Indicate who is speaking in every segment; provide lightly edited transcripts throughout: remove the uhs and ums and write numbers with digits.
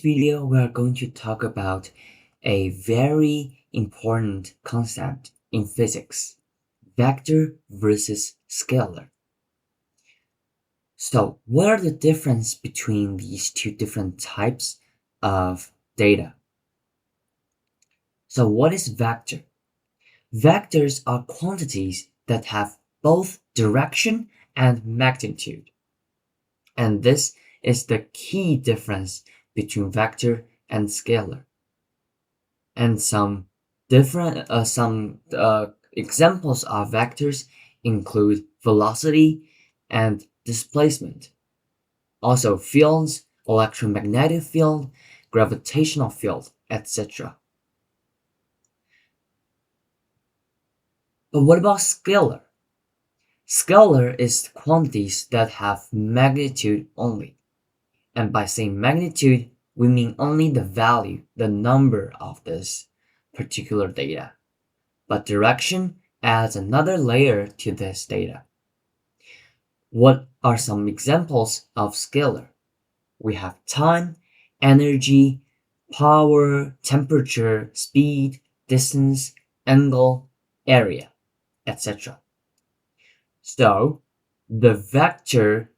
Speaker 1: video, we are going to talk about a very important concept in physics, vector versus scalar. So what are the difference between these two different types of data? So what is vector? Vectors are quantities that have both direction and magnitude. And this is the key difference between vector and scalar. And some examples of vectors include velocity and displacement. Also fields, electromagnetic field, gravitational field, etc. But what about scalar? Scalar is quantities that have magnitude only. And by saying magnitude, we mean only the value, the number of this particular data. But direction adds another layer to this data. What are some examples of scalar? We have time, energy, power, temperature, speed, distance, angle, area, etc. So, the vector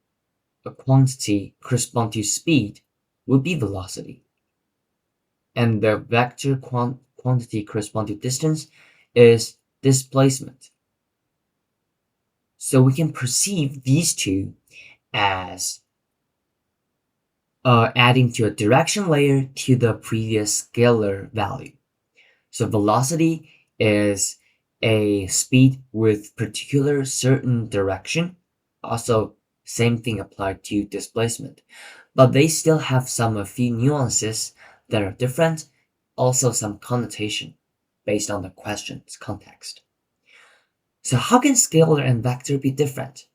Speaker 1: quantity corresponding to speed would be velocity. And the vector quantity corresponding to distance is displacement. So we can perceive these two as adding to a direction layer to the previous scalar value. So velocity is a speed with particular certain direction. Also, same thing applied to displacement. But they still have a few nuances that are different, also some connotation based on the question's context. So how can scalar and vector be different?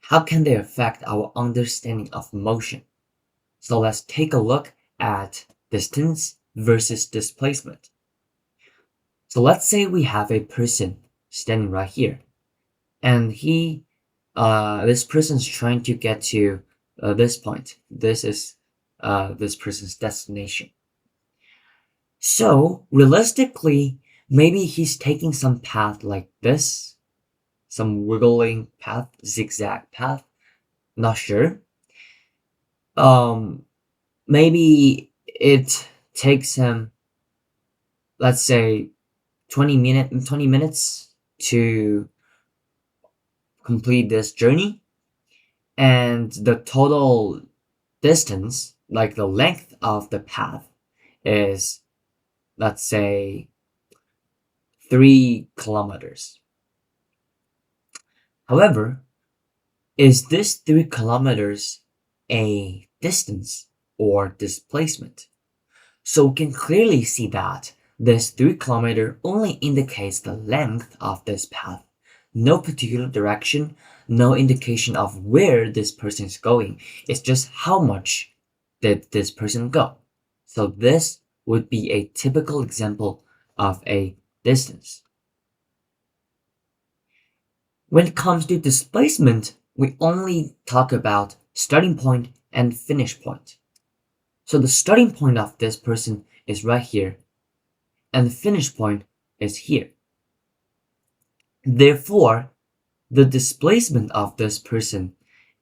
Speaker 1: How can they affect our understanding of motion? So let's take a look at distance versus displacement. So let's say we have a person standing right here, and this person's trying to get to this point. This is this person's destination. So realistically, maybe he's taking some path like this, some wiggling path, zigzag path, not sure. Maybe it takes him, let's say, 20 minutes to complete this journey, and the total distance, like the length of the path, is, let's say, 3 kilometers. However, is this 3 kilometers a distance or displacement? So we can clearly see that this 3 kilometer only indicates the length of this path, no particular direction, no indication of where this person is going. It's just how much did this person go. So this would be a typical example of a distance. When it comes to displacement, we only talk about starting point and finish point. So the starting point of this person is right here, and the finish point is here. Therefore, the displacement of this person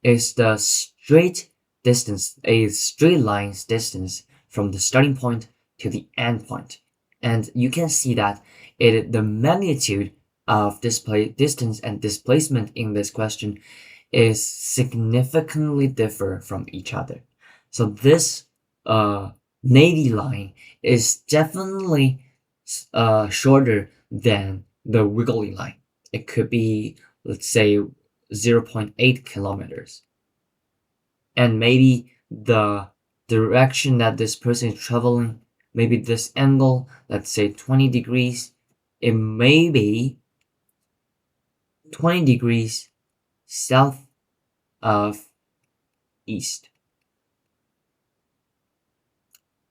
Speaker 1: is the straight distance, a straight line's distance from the starting point to the end point. And you can see that the magnitude of distance and displacement in this question is significantly differ from each other. So this navy line is definitely shorter than the wiggly line. It could be, let's say, 0.8 kilometers. And maybe the direction that this person is traveling, maybe this angle, let's say 20 degrees, it may be 20 degrees south of east.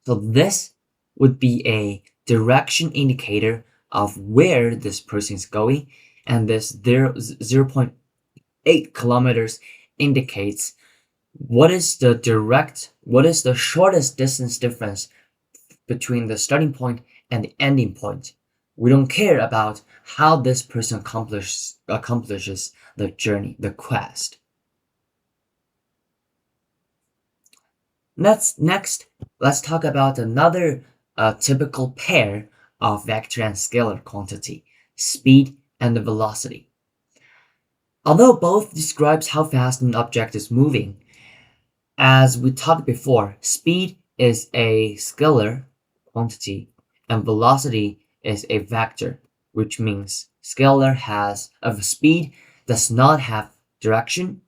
Speaker 1: So this would be a direction indicator of where this person is going, and this 0.8 kilometers indicates what is the shortest distance difference between the starting point and the ending point. We don't care about how this person accomplishes the journey, the quest. Next, let's talk about another typical pair of vector and scalar quantity, speed and the velocity. Although both describes how fast an object is moving, as we talked before, speed is a scalar quantity and velocity is a vector, which means scalar has of speed does not have direction,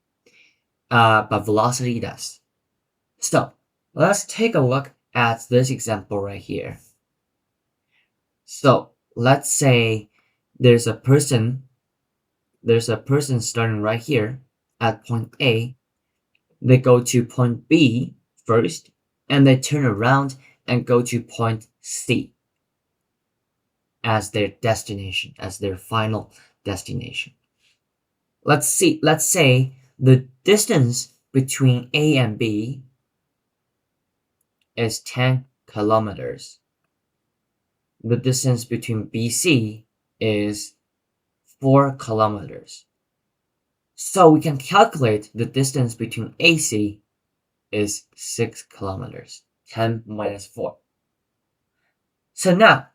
Speaker 1: but velocity does. So let's take a look at this example right here. So let's say there's a person starting right here at point A. They go to point B first, and they turn around and go to point C as their destination, as their final destination. Let's say the distance between A and B is 10 kilometers. The distance between BC is 4 kilometers. So we can calculate the distance between AC is 6 kilometers. 10 minus 4. So now,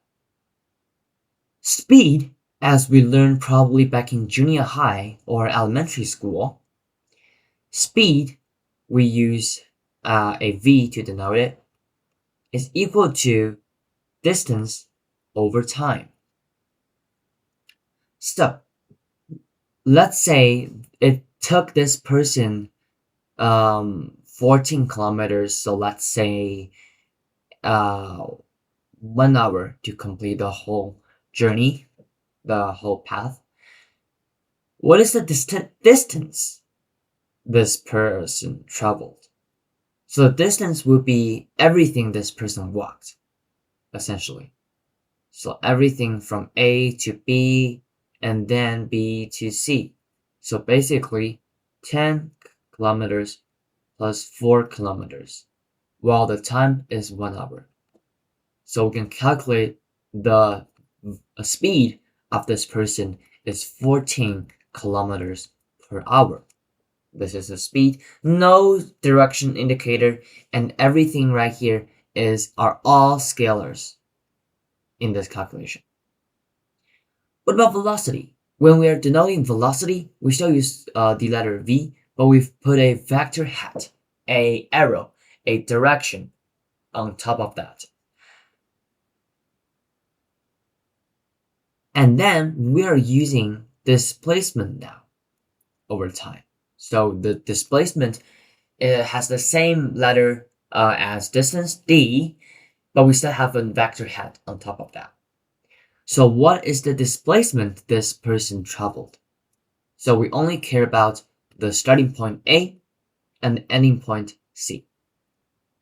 Speaker 1: speed, as we learned probably back in junior high or elementary school, speed, we use a v to denote it, is equal to distance over time. So let's say it took this person 14 kilometers, so let's say 1 hour to complete the whole journey, the whole path. What is the distance this person traveled? So the distance would be everything this person walked, essentially. So everything from A to B and then B to C. So basically 10 kilometers plus 4 kilometers, while the time is 1 hour. So we can calculate the speed of this person is 14 kilometers per hour. This is the speed, no direction indicator, and everything right here are all scalars in this calculation. What about velocity? When we are denoting velocity, we still use the letter v, but we've put a vector hat, a arrow, a direction on top of that. And then we are using displacement now over time. So the displacement has the same letter as distance, d, but we still have a vector hat on top of that. So what is the displacement this person traveled? So we only care about the starting point A and the ending point C.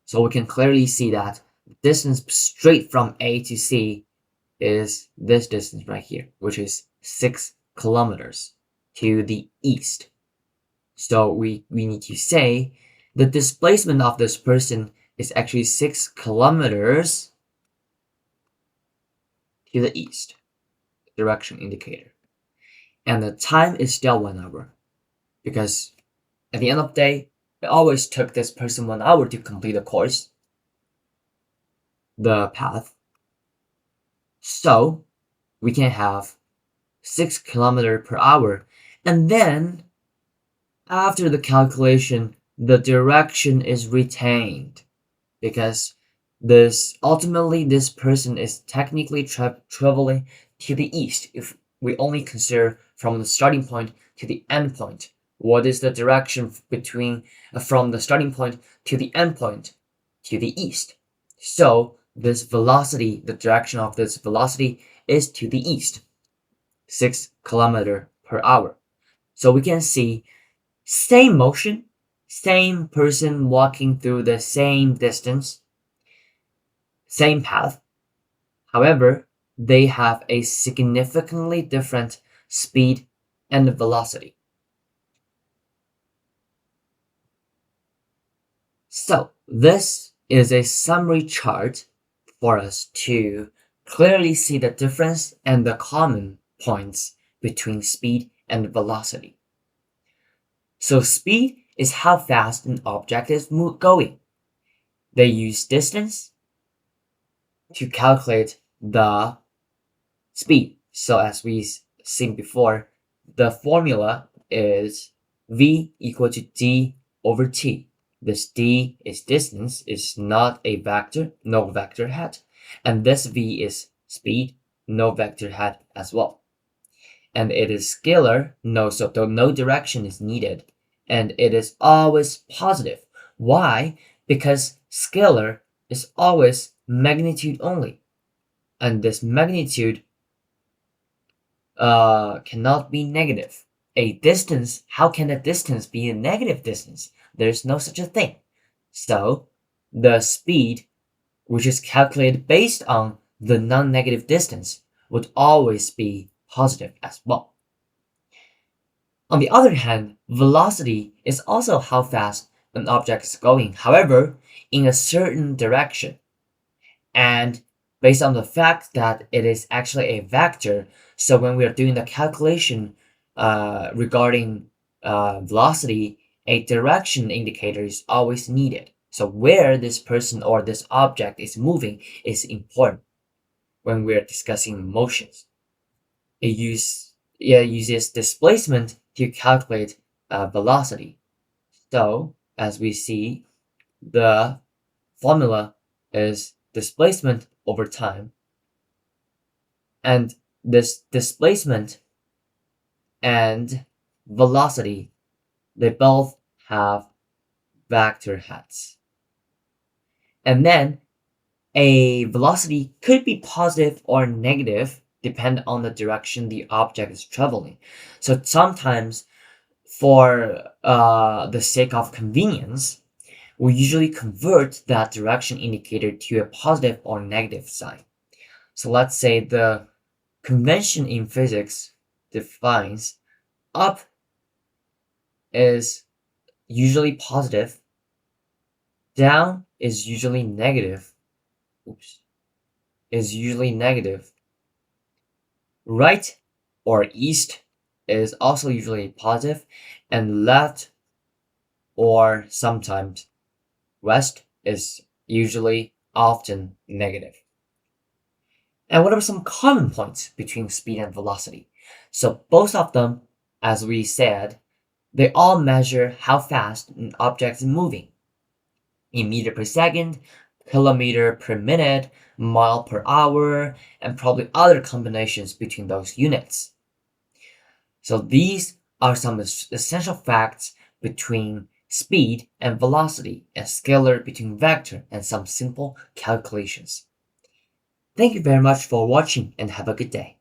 Speaker 1: So we can clearly see that the distance straight from A to C is this distance right here, which is 6 kilometers to the east. So we need to say the displacement of this person is actually 6 kilometers to the east, direction indicator. And the time is still 1 hour, because at the end of the day, it always took this person 1 hour to complete the course, the path. So we can have 6 kilometers per hour. And then after the calculation, the direction is retained, because ultimately this person is technically traveling to the east if we only consider from the starting point to the end point. What is the direction from the starting point to the end point? To the east. So this velocity, the direction of this velocity is to the east, 6 kilometers per hour. So we can see same motion, same person walking through the same distance, same path. However, they have a significantly different speed and velocity. So this is a summary chart for us to clearly see the difference and the common points between speed and velocity. So speed is how fast an object is going. They use distance to calculate the speed. So as we've seen before, the formula is v equal to d over t. This d is distance, is not a vector, no vector hat. And this v is speed, no vector hat as well. And it is scalar, so no direction is needed. And it is always positive. Why? Because scalar is always magnitude only. And this magnitude cannot be negative. A distance, how can a distance be a negative distance? There's no such a thing. So the speed, which is calculated based on the non-negative distance, would always be positive as well. On the other hand, velocity is also how fast an object is going, however, in a certain direction. And based on the fact that it is actually a vector, so when we are doing the calculation regarding velocity, a direction indicator is always needed. So where this person or this object is moving is important when we're discussing motions. It uses displacement to calculate velocity. So as we see, the formula is displacement over time. And this displacement and velocity, they both have vector hats. And then a velocity could be positive or negative depending on the direction the object is traveling. So sometimes for the sake of convenience, we usually convert that direction indicator to a positive or negative sign. So let's say the convention in physics defines up is usually positive, down is usually negative, right or east is also usually positive, and left or sometimes west is usually often negative. And what are some common points between speed and velocity? So both of them, as we said, they all measure how fast an object is moving in meter per second, kilometer per minute, mile per hour, and probably other combinations between those units. So these are some essential facts between speed and velocity, and scalar between vector, and some simple calculations. Thank you very much for watching and have a good day.